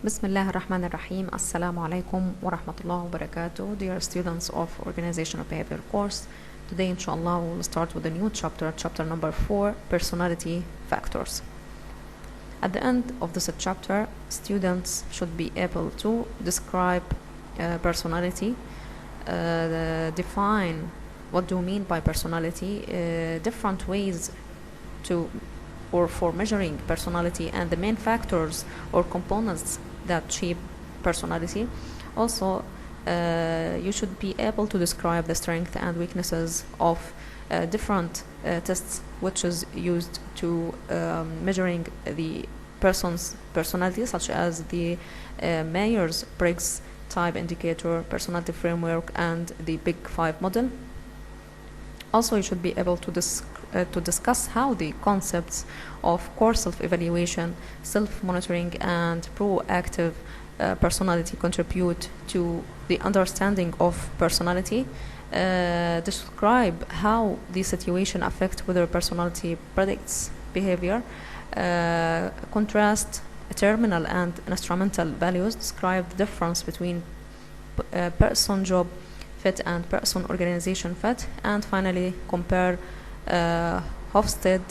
بسم الله الرحمن الرحيم. السلام عليكم ورحمة الله وبركاته. Dear students of Organizational Behavior course, today inshallah we will start with a new chapter number 4, Personality Factors. At the end of this chapter, students should be able to describe personality, define what do you mean by personality, different ways to or for measuring personality and the main factors or components that shape personality. Also, you should be able to describe the strengths and weaknesses of different tests which is used to measuring the person's personality, such as the Myers-Briggs type indicator, personality framework, and the Big Five model. Also, you should be able to discuss how the concepts of core self-evaluation, self-monitoring, and proactive personality contribute to the understanding of personality. Describe how the situation affects whether personality predicts behavior. Contrast terminal and instrumental values. Describe the difference between person job fit and person organization fit. And finally, compare Hofstede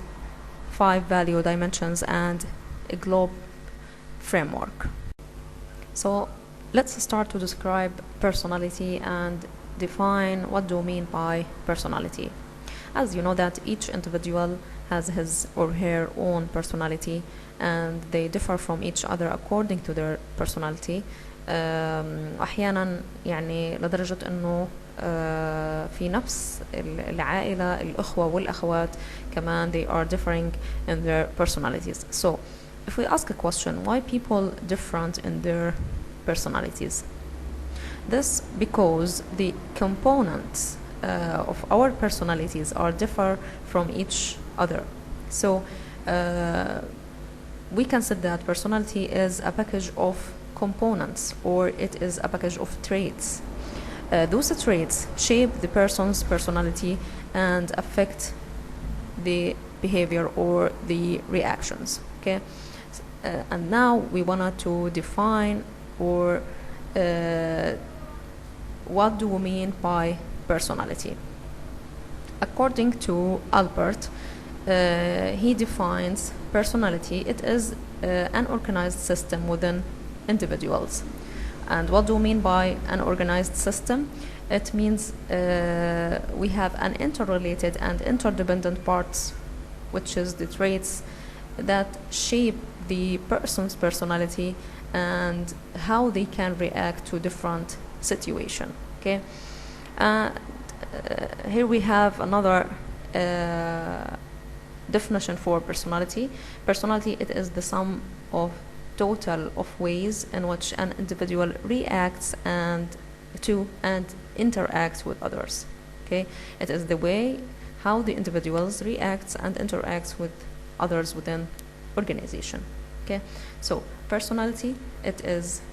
5 value dimensions and a globe framework. So let's start to describe personality and define what do we mean by personality. As you know that each individual has his or her own personality and they differ from each other according to their personality. أحيانا يعني لدرجة أنه في نفس العائلة الأخوة والأخوات كمان they are differing in their personalities. So if we ask a question, why people different in their personalities? This because the components of our personalities are differ from each other. So we can say that personality is a package of components, or it is a package of traits. Those traits shape the person's personality and affect the behavior or the reactions. Okay, and now we wanted to define or what do we mean by personality. According to Albert, he defines personality. It is an organized system within individuals. And what do we mean by an organized system? It means we have an interrelated and interdependent parts, which is the traits that shape the person's personality and how they can react to different situations. Okay, here we have another definition for personality. Personality, it is the sum of total of ways in which an individual reacts and interacts with others. Okay, it is the way how the individuals reacts and interacts with others within organization. Okay, so personality, it is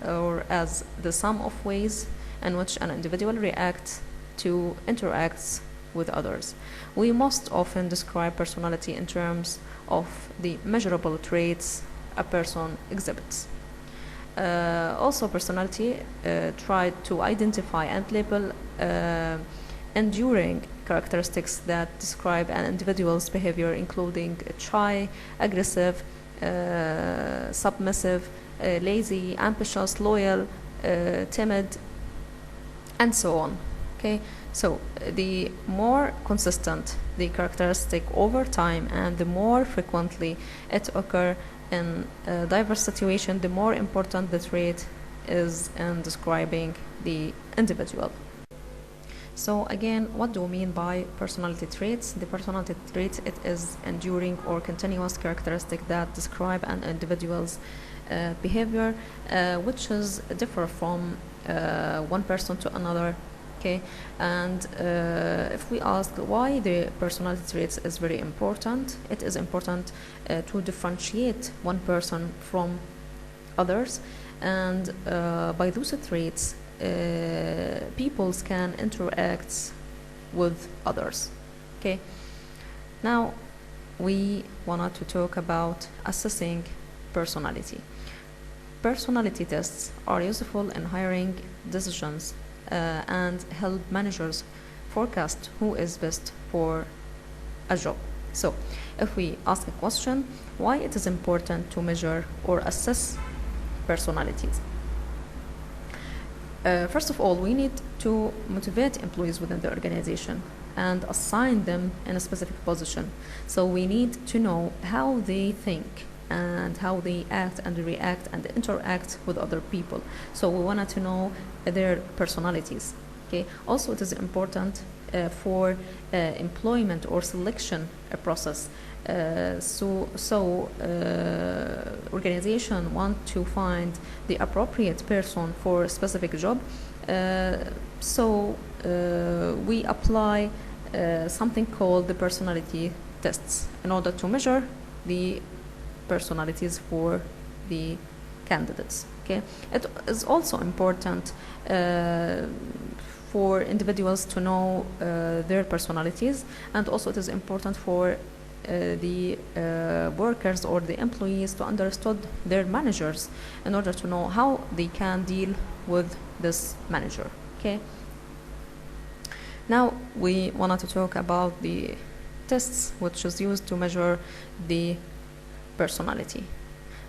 or as the sum of ways in which an individual reacts to interacts with others. We most often describe personality in terms of the measurable traits a person exhibits. Also, personality try to identify and label enduring characteristics that describe an individual's behavior, including shy, aggressive, submissive, lazy, ambitious, loyal, timid, and so on. Okay, so the more consistent the characteristic over time and the more frequently it occurs in a diverse situation, the more important the trait is in describing the individual. So again, what do we mean by personality traits? The personality trait, it is enduring or continuous characteristic that describe an individual's behavior, which is differ from one person to another. Okay, and if we ask why the personality traits is very important, it is important to differentiate one person from others, and by those traits people can interact with others. Okay, now we wanted to talk about assessing personality. personality tests are useful in hiring decisions and help managers forecast who is best for a job. So, if we ask a question, why it is important to measure or assess personalities? First of all, we need to motivate employees within the organization and assign them in a specific position. So we need to know how they think and how they act and react and interact with other people. So we wanted to know their personalities. Okay. Also, it is important for employment or selection process. Organization want to find the appropriate person for a specific job. We apply something called the personality tests in order to measure the personalities for the candidates. Okay, it is also important for individuals to know their personalities, and also it is important for the workers or the employees to understand their managers in order to know how they can deal with this manager. Okay. Now we wanted to talk about the tests which is used to measure the personality.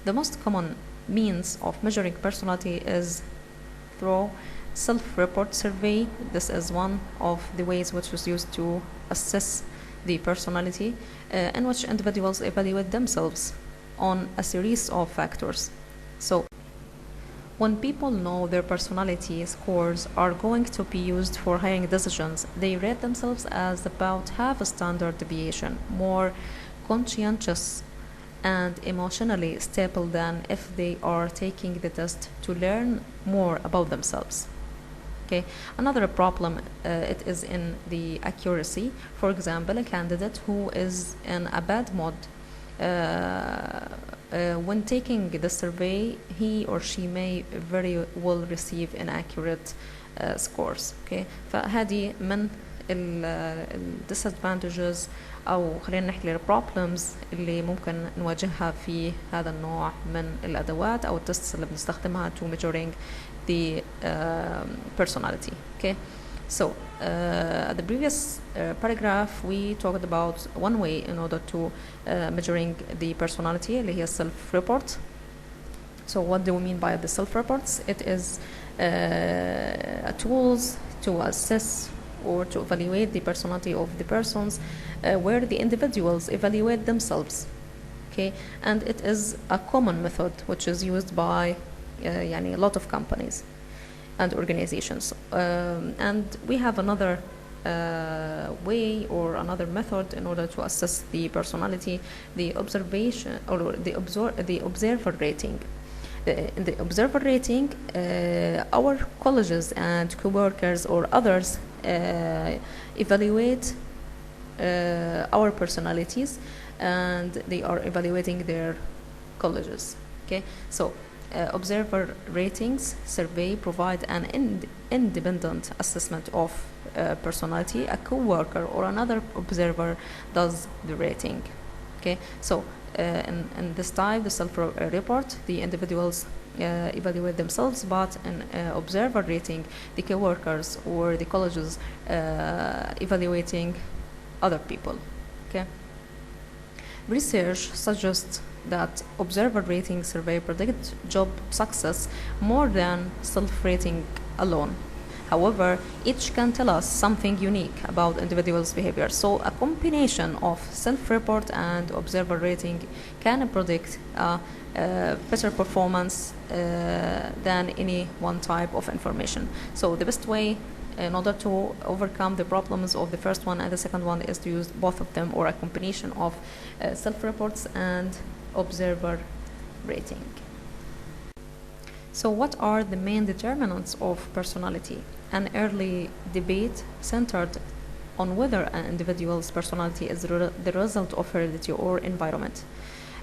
The most common means of measuring personality is through self-report survey. This is one of the ways which is used to assess the personality, in which individuals evaluate themselves on a series of factors. So when people know their personality scores are going to be used for hiring decisions, they rate themselves as about half a standard deviation more conscientious and emotionally stable than if they are taking the test to learn more about themselves. Okay. Another problem it is in the accuracy. For example, a candidate who is in a bad mood, when taking the survey, he or she may very well receive inaccurate scores. Okay. فهذه من disadvantages أو خلينا نحكي problems اللي ممكن نواجهها في هذا النوع من الأدوات أو التستس اللي بنستخدمها to measuring the personality. Okay, so at the previous paragraph we talked about one way in order to measuring the personality اللي هي self-report. So what do we mean by the self-reports? It is tools to assess or to evaluate the personality of the persons where the individuals evaluate themselves. Okay, and it is a common method which is used by a lot of companies and organizations. And we have another way or another method in order to assess the personality, the observation or the observer rating. In the observer rating, our colleagues and co-workers or others evaluate our personalities, and they are evaluating their colleagues. Okay, so observer ratings survey provide an independent assessment of personality. A co-worker or another observer does the rating. Okay, so in this type, the self-report, the individuals evaluate themselves, but in observer rating, the co-workers or the colleges evaluating other people. Okay. Research suggests that observer rating survey predict job success more than self-rating alone. However, each can tell us something unique about individuals' behavior. So a combination of self-report and observer rating can predict better performance than any one type of information. So the best way in order to overcome the problems of the first one and the second one is to use both of them or a combination of self-reports and observer rating. So what are the main determinants of personality? An early debate centered on whether an individual's personality is the result of heredity or environment.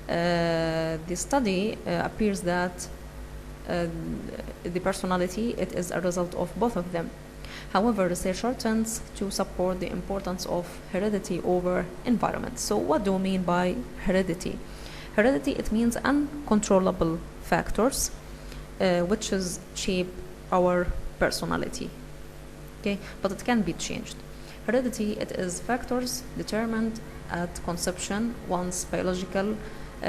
The study appears that the personality it is a result of both of them. However, researchers tends to support the importance of heredity over environment. So what do we mean by heredity? Heredity, it means uncontrollable factors which is shape our personality. Okay, but it can be changed. Heredity, it is factors determined at conception, one's biological,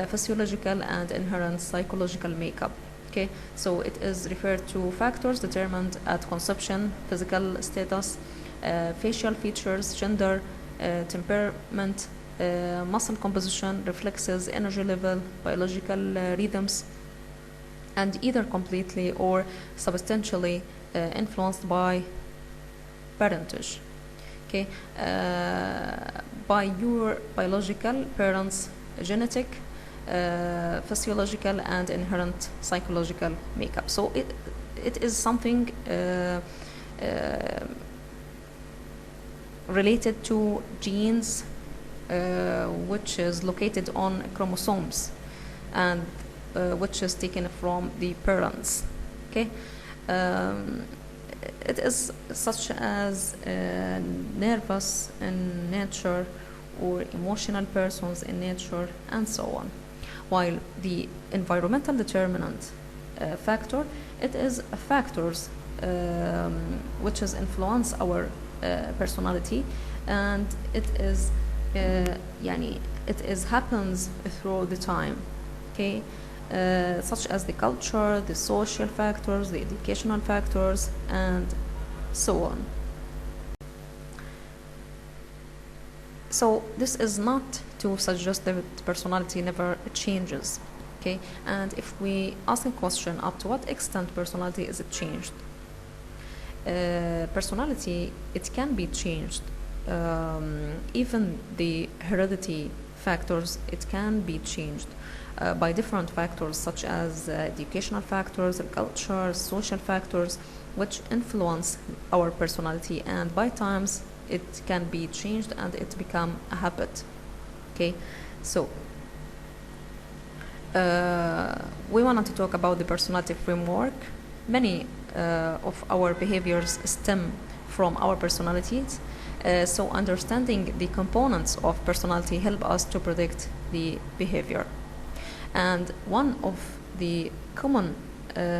physiological, and inherent psychological makeup. Okay, so it is referred to factors determined at conception, physical status, facial features, gender, temperament, muscle composition, reflexes, energy level, biological rhythms, and either completely or substantially influenced by parentage. Okay, by your biological parents' genetic, physiological, and inherent psychological makeup. So it is something related to genes, which is located on chromosomes, and which is taken from the parents. Okay. It is such as nervous in nature or emotional persons in nature and so on. While the environmental determinant factor, it is factors which is influence our personality, and it is happens through the time. Okay. Such as the culture, the social factors, the educational factors, and so on. So this is not to suggest that personality never changes. Okay, and if we ask a question, up to what extent personality is it changed? Personality, it can be changed. Even the heredity factors, it can be changed by different factors, such as educational factors, culture, social factors, which influence our personality, and by times it can be changed and it become a habit. Okay, so we wanted to talk about the personality framework. Many of our behaviors stem from our personalities, so understanding the components of personality help us to predict the behavior. And one of the common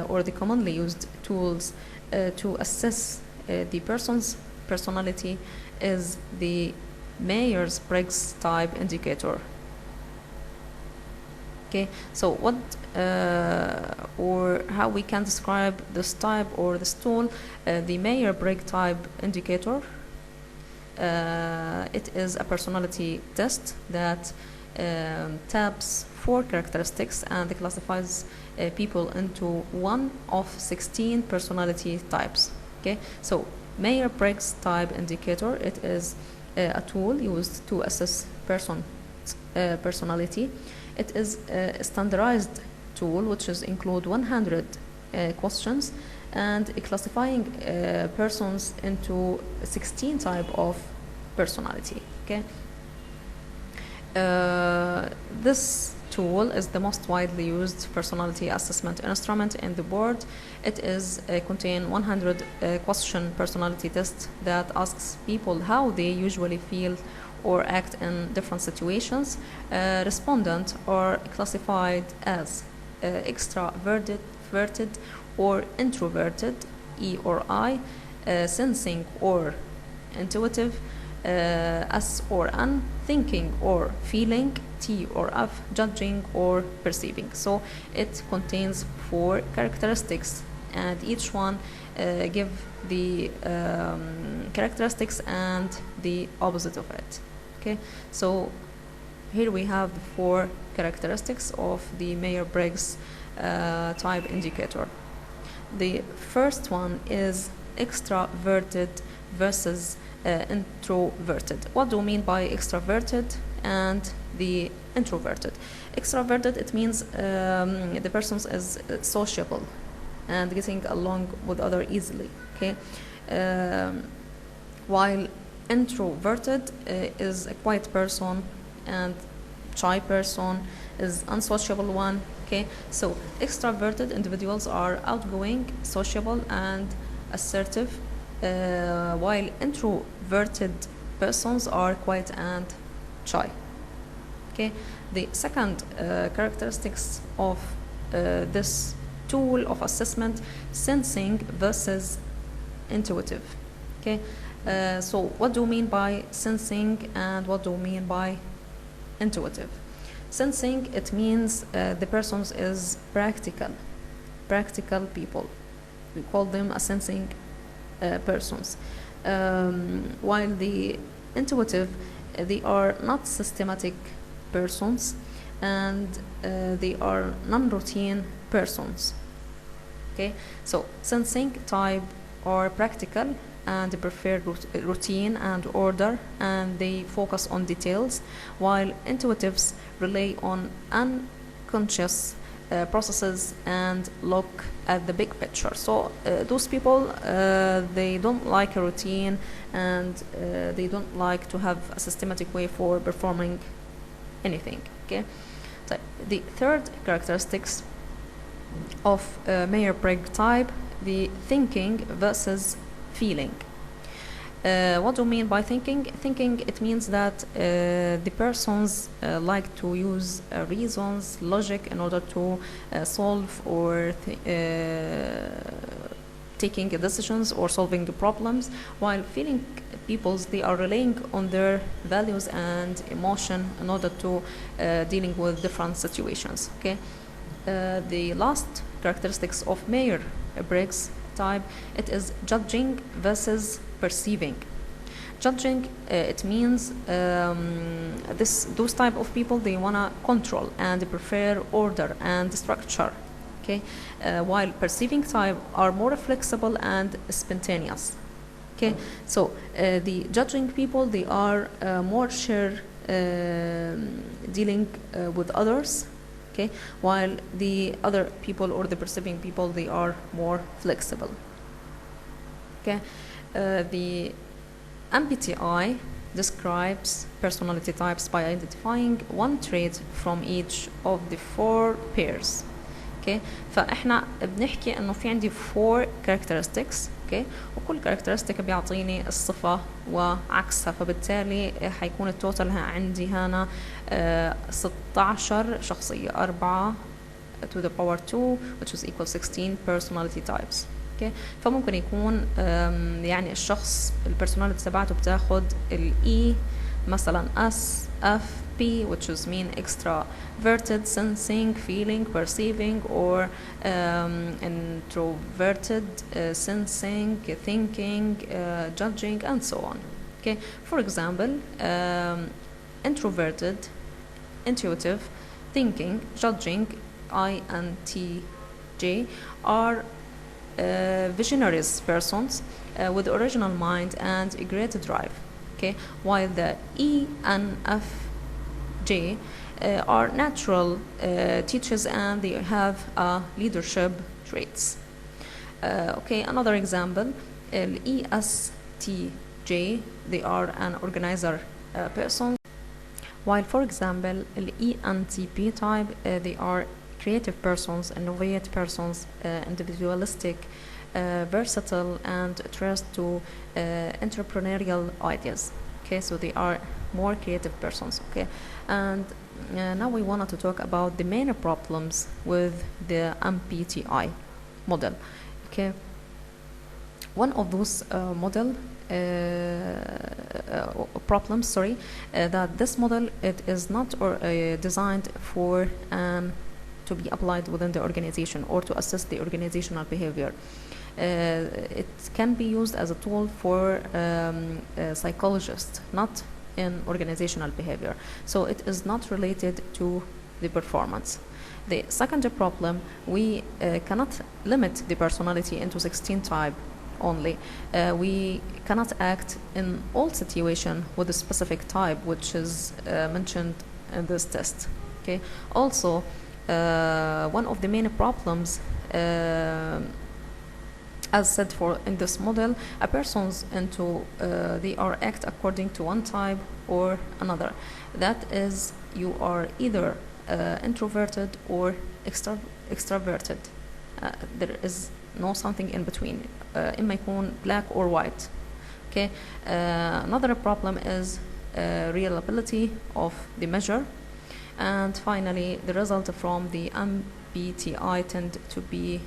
or the commonly used tools to assess the person's personality is the Myers-Briggs type indicator. Okay, so what or how we can describe this type or this tool? The Myers-Briggs type indicator. It is a personality test that taps 4 characteristics and classifies people into one of 16 personality types. Okay, so Myers-Briggs type indicator, it is a tool used to assess personality. It is a standardized tool which is include 100 questions and classifying persons into 16 type of personality. Okay. This tool is the most widely used personality assessment instrument in the world. It is contain 100 question personality test that asks people how they usually feel or act in different situations. Respondents are classified as extroverted or introverted, E or I, sensing or intuitive, S or N, thinking or feeling, T or F, judging or perceiving. So it contains 4 characteristics, and each one give the characteristics and the opposite of it. Okay, so here we have the 4 characteristics of the Myers-Briggs type indicator. The first one is extroverted versus introverted. What do we mean by extroverted and the introverted? Extroverted, it means the person is sociable and getting along with others easily. Okay, while introverted is a quiet person and shy person, is unsociable one. Okay, so extroverted individuals are outgoing, sociable, and assertive, while introverted persons are quiet and shy. Okay, the second characteristics of this tool of assessment, sensing versus intuitive. Okay, so what do we mean by sensing and what do we mean by intuitive? Sensing, it means the person is practical people. We call them a sensing persons. While the intuitive, they are not systematic persons, and they are non-routine persons. Okay, so sensing type are practical and they prefer routine and order, and they focus on details, while intuitives rely on unconscious processes and look at the big picture. So those people, they don't like a routine, and they don't like to have a systematic way for performing anything. Okay, so the third characteristics of Meyer-Briggs type, the thinking versus feeling. What do we mean by thinking? Thinking, it means that the persons like to use reasons, logic in order to solve or taking decisions or solving the problems, while feeling peoples, they are relying on their values and emotion in order to dealing with different situations. Okay, the last characteristics of Meyer-Briggs type, it is judging versus perceiving. Judging, it means those type of people, they wanna control and they prefer order and structure. Okay, while perceiving type are more flexible and spontaneous. Okay, so the judging people, they are more sure dealing with others. Okay, while the other people or the perceiving people, they are more flexible. Okay, the MBTI describes personality types by identifying one trait from each of the 4 pairs. Okay, فاحنا بنحكي انه في عندي 4 characteristics. Okay, وكل characteristic بيعطيني الصفة وعكسها، فبالتالي حيكون التوتال عندي هنا 16 شخصية، 4 to the power 2 which is equal 16 personality types. Okay. فممكن يكون يعني الشخص البرسوناليتي تبعته بتاخد الإي مثلا S F P which is mean extraverted, sensing, feeling, perceiving, or introverted, sensing, thinking, judging, and so on. Okay. For example, introverted, intuitive, thinking, judging, INTJ are visionaries persons with original mind and a great drive. Okay, while the ENFJ are natural teachers and they have leadership traits. Okay, another example, ESTJ, they are an organizer person, while for example ENTP type, they are creative persons, innovative persons, individualistic, versatile, and trust to entrepreneurial ideas. Okay, so they are more creative persons. Okay, and now we wanted to talk about the main problems with the MBTI model. Okay, one of those problems, that this model, it is not designed for to be applied within the organization or to assess the organizational behavior. It can be used as a tool for psychologists, not in organizational behavior. So it is not related to the performance. The second problem, we cannot limit the personality into 16 type only. We cannot act in all situations with a specific type which is mentioned in this test. Okay. Also, one of the main problems, as said for in this model, a person's into they are act according to one type or another. That is, you are either introverted or extraverted. There is no something in between. إما يكون black or white. Okay. Another problem is reliability of the measure. And finally, the result from the MBTI tend to be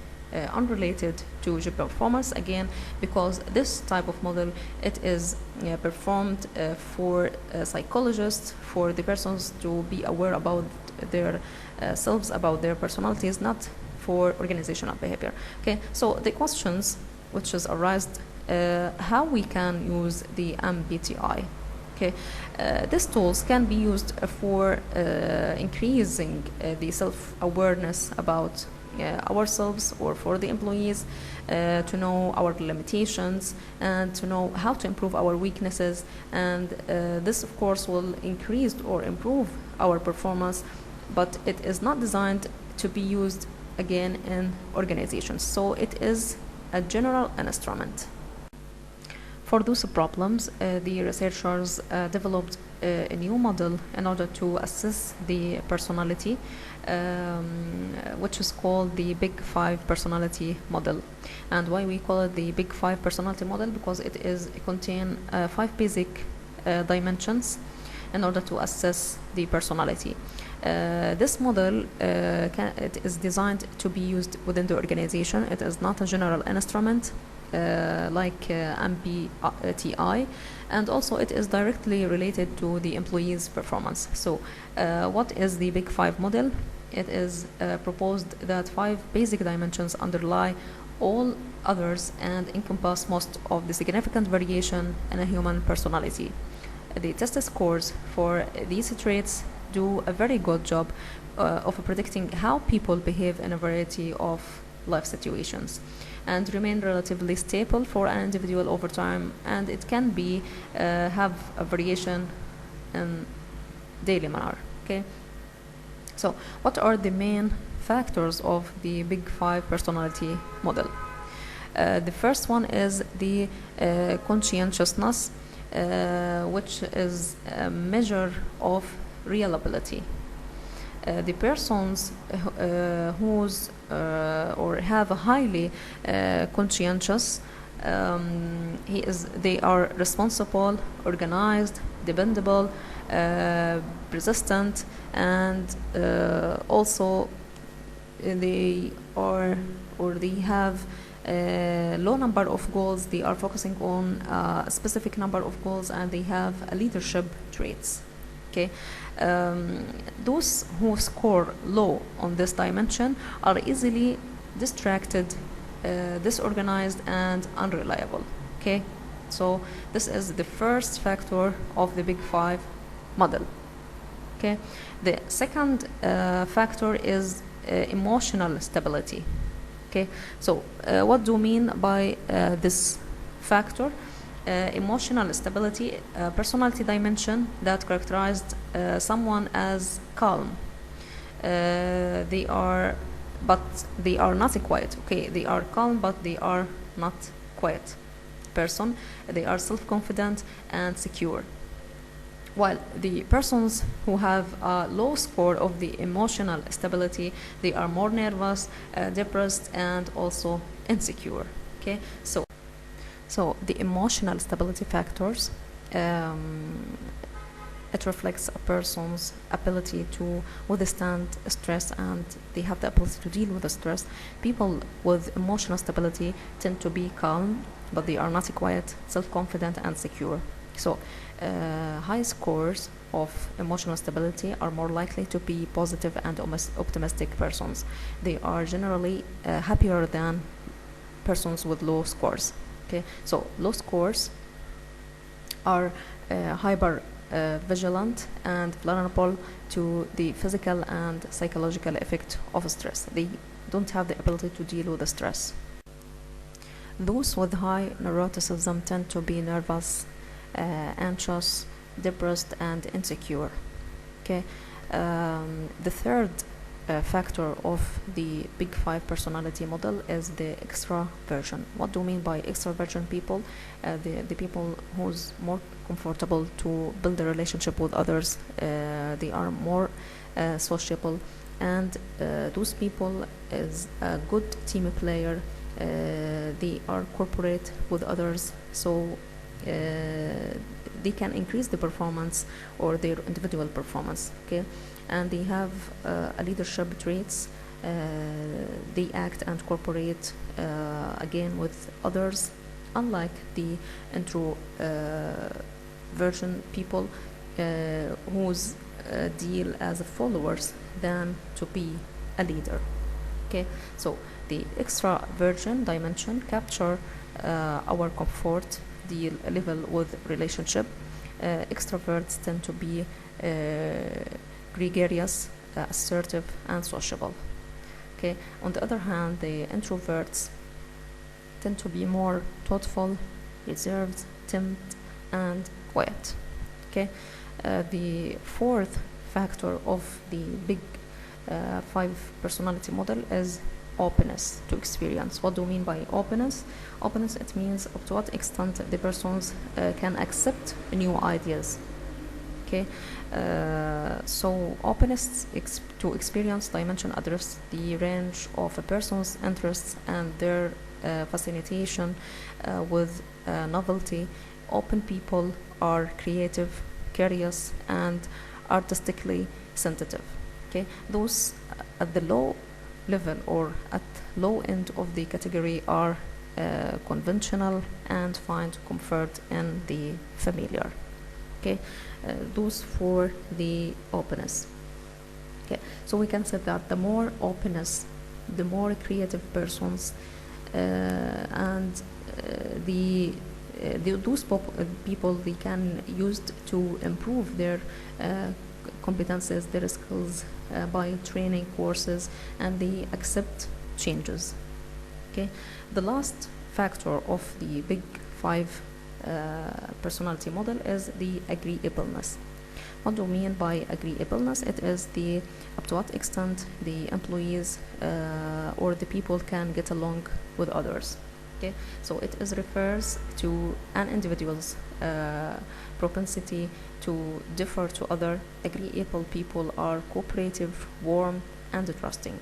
unrelated to job performance, again because this type of model, it is performed for psychologists, for the persons to be aware about their selves, about their personalities, not for organizational behavior. Okay, so the questions which is arised, how we can use the MBTI. Okay, these tools can be used for increasing the self-awareness about ourselves, or for the employees to know our limitations and to know how to improve our weaknesses, and this of course will increase or improve our performance, but it is not designed to be used again in organizations, so it is a general instrument. For those problems, the researchers developed a new model in order to assess the personality, which is called the Big Five personality model. And why we call it the Big Five personality model? Because it contains 5 basic dimensions in order to assess the personality. This model it is designed to be used within the organization. It is not a general instrument like MBTI, and also it is directly related to the employee's performance. So what is the Big Five model? It is proposed that 5 basic dimensions underlie all others and encompass most of the significant variation in a human personality. The test scores for these traits do a very good job of predicting how people behave in a variety of life situations, and remain relatively stable for an individual over time, and it can be have a variation in daily manner. Okay, so what are the main factors of the Big Five personality model? The first one is the conscientiousness, which is a measure of reliability. The persons whose or have a highly conscientious, they are responsible, organized, dependable, persistent, and also they are, or they have a low number of goals. They are focusing on a specific number of goals, and they have a leadership traits. Okay, those who score low on this dimension are easily distracted, disorganized, and unreliable. Okay, so this is the first factor of the Big Five model. Okay, the second factor is emotional stability. Okay, so what do you mean by this factor? Emotional stability, personality dimension that characterized someone as calm. They are not quiet. Okay, they are calm, but they are not quiet person. They are self-confident and secure. While the persons who have a low score of the emotional stability, they are more nervous, depressed, and also insecure. Okay, so the emotional stability factors, it reflects a person's ability to withstand stress, and they have the ability to deal with the stress. People with emotional stability tend to be calm, but they are not quiet, self-confident, and secure. So high scores of emotional stability are more likely to be positive and optimistic persons. They are generally happier than persons with low scores. Okay, so low scores are hyper vigilant and vulnerable to the physical and psychological effect of stress. They don't have the ability to deal with the stress. Those with high neuroticism tend to be nervous, anxious, depressed, and insecure. Okay, the third factor of the Big Five personality model is the extraversion. What do you mean by extraversion people? The people who's more comfortable to build a relationship with others. They are more sociable, and those people is a good team player. They are cooperate with others, so they can increase the performance or their individual performance. Okay, and they have a leadership traits they act and cooperate again with others, unlike the introversion people whose deal as followers than to be a leader. Okay, so the extraversion dimension capture our comfort deal level with relationship. Extroverts tend to be gregarious, assertive, and sociable. Okay. On the other hand, the introverts tend to be more thoughtful, reserved, timid, and quiet. Okay. The fourth factor of the big 5 personality model is openness to experience. What do we mean by openness? Openness, it means up to what extent the persons can accept new ideas. Okay, so openness to experience dimension address the range of a person's interests and their fascination with novelty. Open people are creative, curious, and artistically sensitive. Okay, those at the low level or at low end of the category are conventional and find comfort in the familiar. Okay, those for the openness. Okay, so we can say that the more openness, the more creative persons, and those people, they can used to improve their competences, their skills by training courses, and they accept changes. Okay, the last factor of the big 5 personality model is the agreeableness. What do we mean by agreeableness? It is the up to what extent the employees or the people can get along with others. Okay, so it is refers to an individual's propensity to differ to other. Agreeable people are cooperative, warm, and trusting.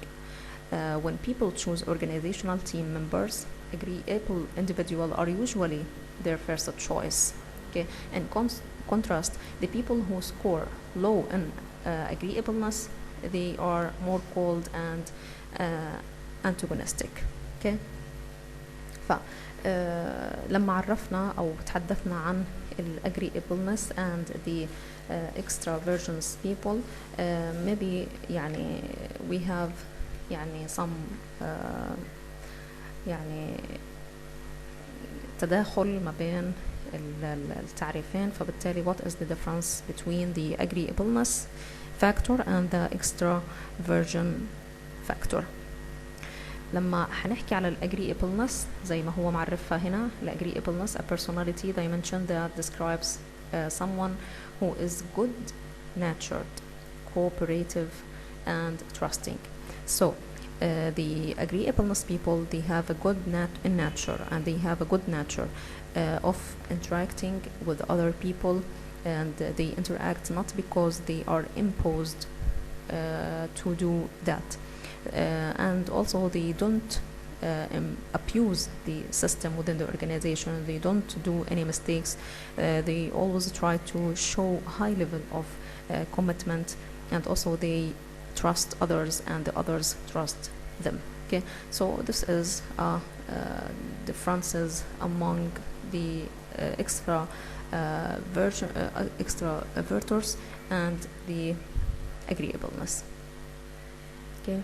When people choose organizational team members, agreeable individuals are usually their first choice. Okay, in contrast, the people who score low in agreeableness, they are more cold and antagonistic. Okay. لما عرفنا أو تحدثنا عن agreeableness and the extraversions people, maybe يعني we have يعني some يعني تداخل ما بين التعريفين. فبالتالي what is the difference between the agreeableness factor and the extraversion factor؟ لما حنحكي على agreeableness زي ما هو معرفها هنا، agreeableness a personality dimension that describes someone who is good natured, cooperative, and trusting. So the agreeableness people, they have a good nature, and they have a good nature of interacting with other people, and they interact not because they are imposed to do that. And also they don't abuse the system within the organization. They don't do any mistakes. They always try to show high level of commitment, and also they trust others and the others trust them. Okay, so this is differences among the extraverters and the agreeableness. Okay.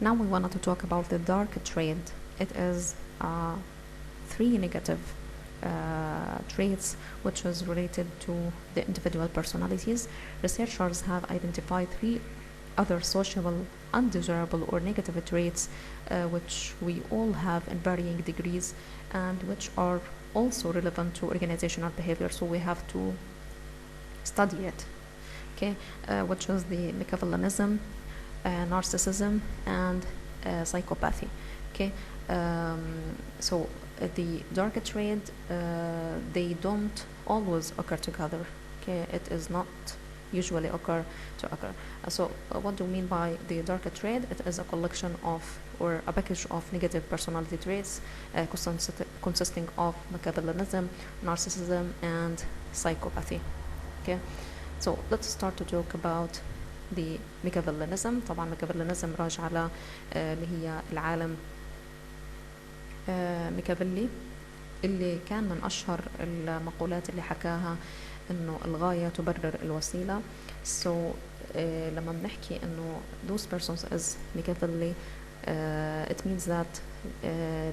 Now we wanted to talk about the dark trait. It is 3 negative traits which is related to the individual personalities. Researchers have identified 3 other sociable, undesirable, or negative traits which we all have in varying degrees and which are also relevant to organizational behavior. So we have to study it. Okay, which is the Machiavellianism, narcissism, and psychopathy. Okay, so the dark trait, they don't always occur together. Okay, it is not usually occur. So what do we mean by the dark trait? It is a collection of or a package of negative personality traits consisting of Machiavellianism, narcissism, and psychopathy. Okay, so let's start to talk about the Machiavellianism. طبعا Machiavellianism راجع على اللي هي العالم ميكافيلي، اللي كان من أشهر المقولات اللي حكاها إنه الغاية تبرر الوسيلة. so لما بنحكي إنه those persons as Machiavelli, it means that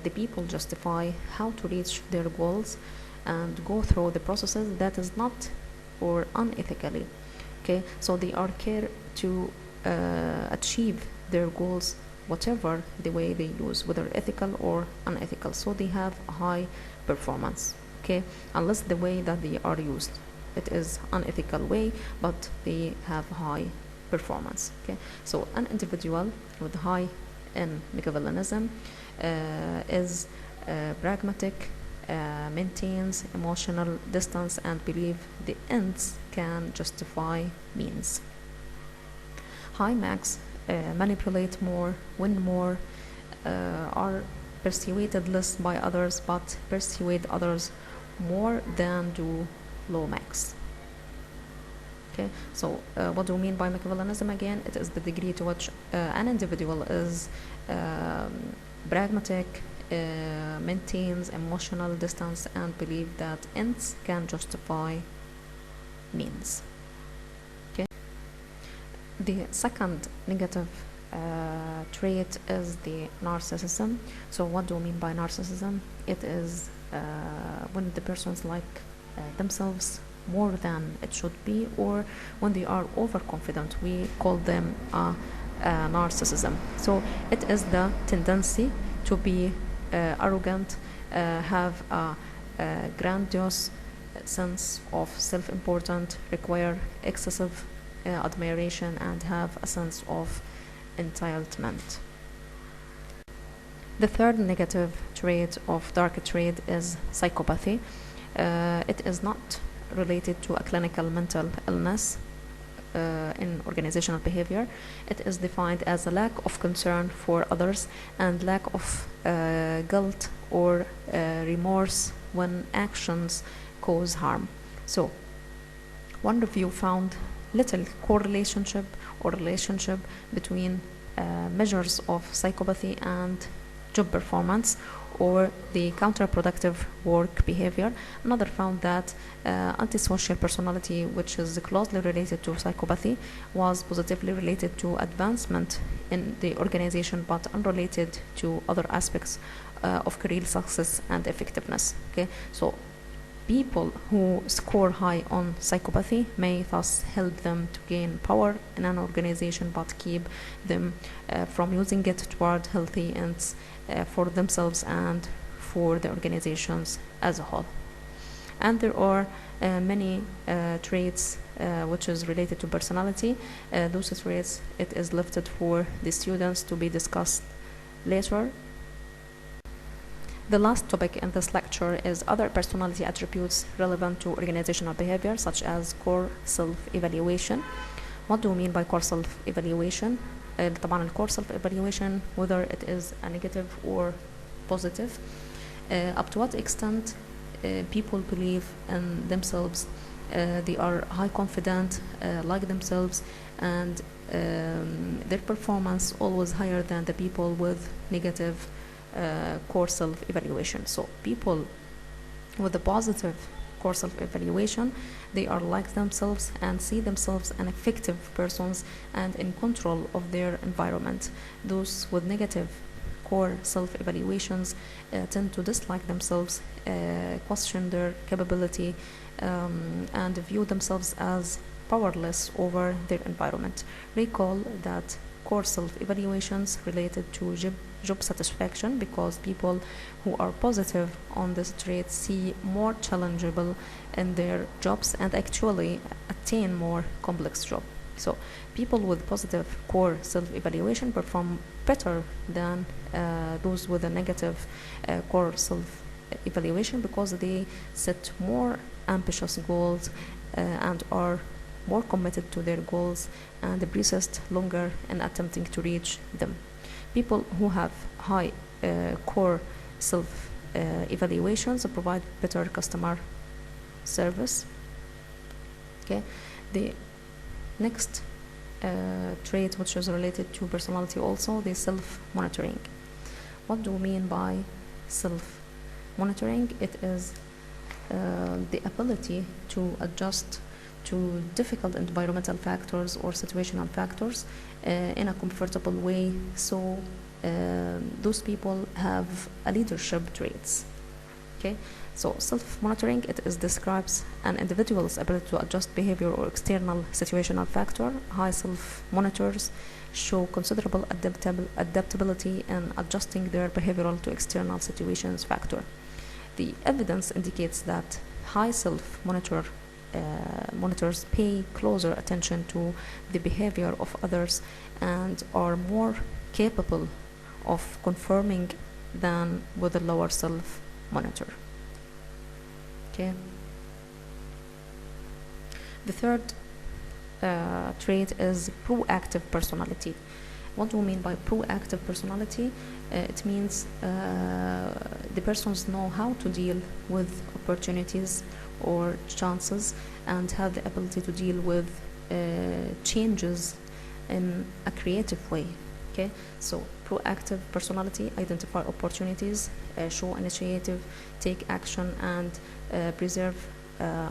the people justify how to reach their goals and go through the processes that is not or unethically. Okay, so they are care to achieve their goals whatever the way they use, whether ethical or unethical. So they have a high performance. Okay, unless the way that they are used, it is unethical way, but they have high performance. Okay, so an individual with high in Machiavellianism is pragmatic, maintains emotional distance and believe the ends can justify means. High max manipulate more, win more, are persuaded less by others but persuade others more than do low max. Okay, so what do we mean by Machiavellianism again? It is the degree to which an individual is pragmatic, maintains emotional distance and believe that ends can justify means. Okay. The second negative trait is the narcissism. So what do we mean by narcissism? It is when the persons like themselves more than it should be, or when they are overconfident, we call them narcissism. So it is the tendency to be arrogant, have a grandiose sense of self-importance, require excessive admiration, and have a sense of entitlement. The third negative trait of dark trait is psychopathy. It is not related to a clinical mental illness in organizational behavior. It is defined as a lack of concern for others and lack of guilt or remorse when actions cause harm. So, one review found little correlationship or relationship between measures of psychopathy and job performance or the counterproductive work behavior. Another found that antisocial personality, which is closely related to psychopathy, was positively related to advancement in the organization but unrelated to other aspects of career success and effectiveness. Okay, so people who score high on psychopathy may thus help them to gain power in an organization but keep them from using it toward healthy ends for themselves and for the organizations as a whole. And there are many traits which is related to personality. Those traits, it is left for the students to be discussed later. The last topic in this lecture is other personality attributes relevant to organizational behavior, such as core self-evaluation. What do we mean by core self-evaluation? طبعا ال core self-evaluation, whether it is a negative or positive, up to what extent people believe in themselves, they are high confident, like themselves, and their performance always higher than the people with negative core self-evaluation. So people with the positive core self-evaluation, they are like themselves and see themselves as effective persons and in control of their environment. Those with negative core self-evaluations tend to dislike themselves, question their capability, and view themselves as powerless over their environment. Recall that core self-evaluations related to job satisfaction, because people who are positive on this trait see more challengeable in their jobs and actually attain more complex job. So people with positive core self-evaluation perform better than those with a negative core self-evaluation, because they set more ambitious goals and are more committed to their goals and persist longer in attempting to reach them. People who have high core self-evaluations provide better customer service. Okay, the next trait which is related to personality also, the self-monitoring. What do we mean by self-monitoring? It is the ability to adjust to difficult environmental factors or situational factors in a comfortable way. So those people have a leadership traits. Okay, so self-monitoring, describes an individual's ability to adjust behavior or external situational factor. High self-monitors show considerable adaptability in adjusting their behavioral to external situations factor. The evidence indicates that high self-monitors pay closer attention to the behavior of others and are more capable of conforming than with a lower self-monitor. Okay. The third trait is proactive personality. What do we mean by proactive personality? It means the persons know how to deal with opportunities or chances and have the ability to deal with changes in a creative way. Okay, so proactive personality identify opportunities, show initiative, take action, and preserve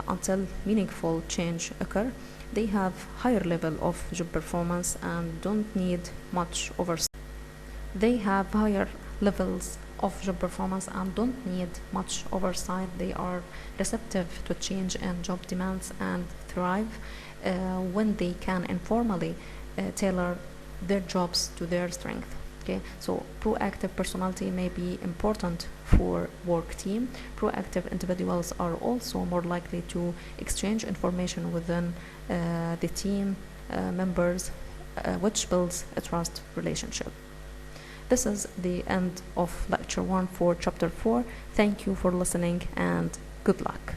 until meaningful change occur. They have higher level of job performance and don't need much oversight. They have higher levels of job performance and don't need much oversight. They are receptive to change and job demands and thrive when they can informally tailor their jobs to their strength. Okay, so proactive personality may be important for work team. Proactive individuals are also more likely to exchange information within the team members, which builds a trust relationship. This is the end of lecture 1 for chapter 4. Thank you for listening and good luck.